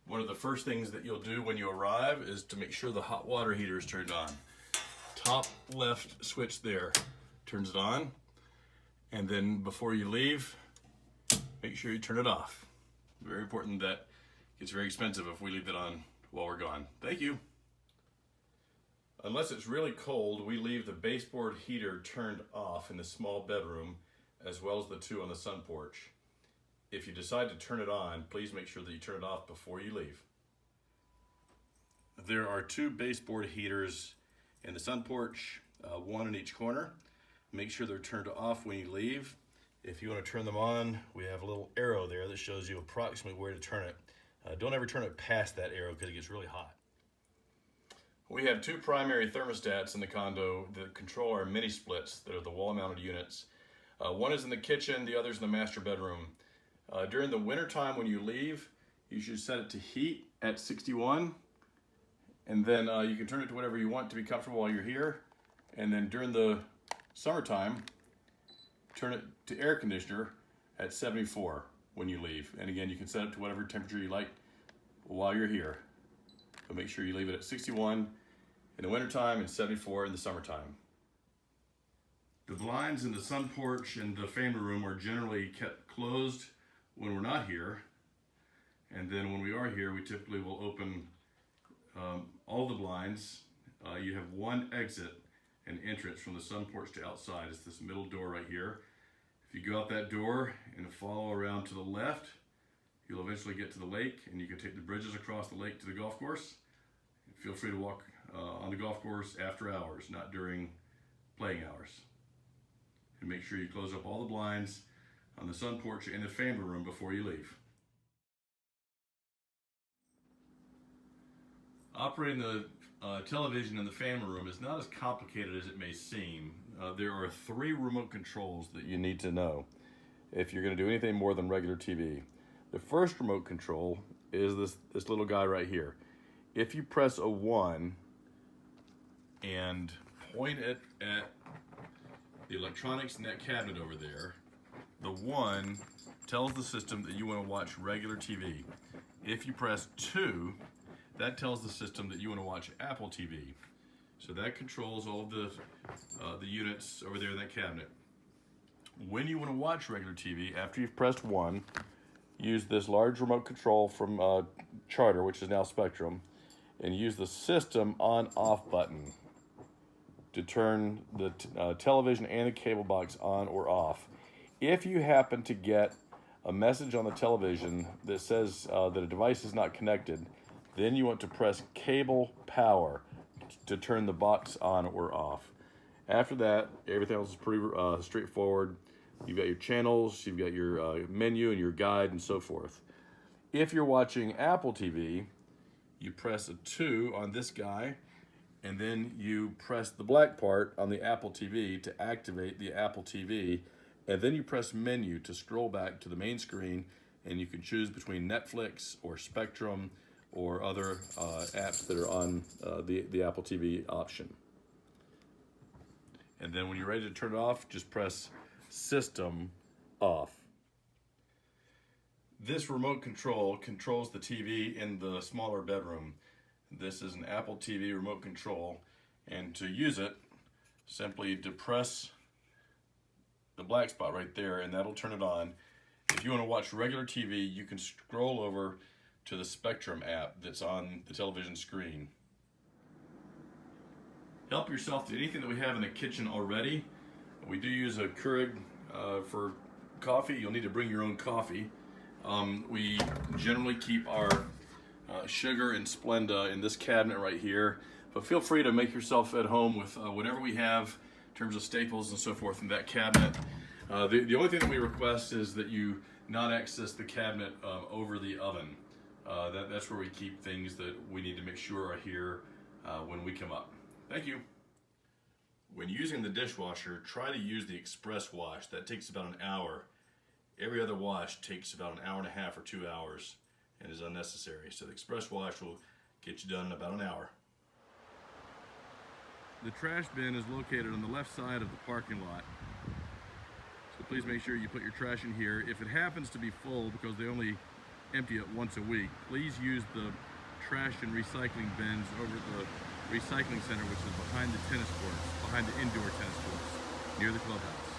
One of the first things that you'll do when you arrive is to make sure the hot water heater is turned on. Top left switch there turns it on, and then before you leave, make sure you turn it off. Very important. That gets very expensive if we leave it on while we're gone. Thank you. Unless it's really cold, we leave the baseboard heater turned off in the small bedroom, as well as the two on the sun porch. If you decide to turn it on, please make sure that you turn it off before you leave. There are two baseboard heaters in the sun porch, one in each corner. Make sure they're turned off when you leave. If you want to turn them on, we have a little arrow there that shows you approximately where to turn it. Don't ever turn it past that arrow because it gets really hot. We have two primary thermostats in the condo that control our mini splits that are the wall-mounted units. One is in the kitchen, the other is in the master bedroom. During the winter time when you leave, you should set it to heat at 61, and then you can turn it to whatever you want to be comfortable while you're here. And then during the summertime, turn it to air conditioner at 74 when you leave. And again, you can set it to whatever temperature you like while you're here. But make sure you leave it at 61 in the wintertime and 74 in the summertime. The blinds in the sun porch and the family room are generally kept closed when we're not here, and then when we are here, we typically will open all the blinds. You have one exit and entrance from the sun porch to outside. It's this middle door right here. If you go out that door and follow around to the left, you'll eventually get to the lake, and you can take the bridges across the lake to the golf course. Feel free to walk on the golf course after hours, not during playing hours. And make sure you close up all the blinds on the sun porch and the family room before you leave. Operating the television in the family room is not as complicated as it may seem. There are 3 remote controls that you need to know if you're going to do anything more than regular TV. The first remote control is this little guy right here. If you press a 1 and point it at the electronics in that cabinet over there, the 1 tells the system that you want to watch regular TV. If you press 2, that tells the system that you want to watch Apple TV. So that controls all of the units over there in that cabinet. When you want to watch regular TV, after you've pressed 1, use this large remote control from Charter, which is now Spectrum, and use the system on-off button to turn the television and the cable box on or off. If you happen to get a message on the television that says that a device is not connected, then you want to press cable power to turn the box on or off. After that, everything else is pretty straightforward. You've got your channels, you've got your menu and your guide and so forth. If you're watching Apple TV, you press a 2 on this guy, and then you press the black part on the Apple TV to activate the Apple TV, and then you press menu to scroll back to the main screen, and you can choose between Netflix or Spectrum or other apps that are on the Apple TV option. And then when you're ready to turn it off, just press System Off. This remote control controls the TV in the smaller bedroom. This is an Apple TV remote control, and to use it, simply depress the black spot right there, and that'll turn it on. If you want to watch regular TV, you can scroll over to the Spectrum app that's on the television screen. Help yourself to anything that we have in the kitchen already. We do use a Keurig for coffee. You'll need to bring your own coffee. We generally keep our sugar and Splenda in this cabinet right here, but feel free to make yourself at home with whatever we have in terms of staples and so forth in that cabinet. The only thing that we request is that you not access the cabinet over the oven. That's where we keep things that we need to make sure are here when we come up. Thank you. When using the dishwasher, try to use the express wash. That takes about an hour. Every other wash takes about an hour and a half or 2 hours and is unnecessary. So the express wash will get you done in about an hour. The trash bin is located on the left side of the parking lot. So please make sure you put your trash in here. If it happens to be full, because they only empty it once a week. Please use the trash and recycling bins over at the recycling center, which is behind the tennis courts, behind the indoor tennis courts, near the clubhouse.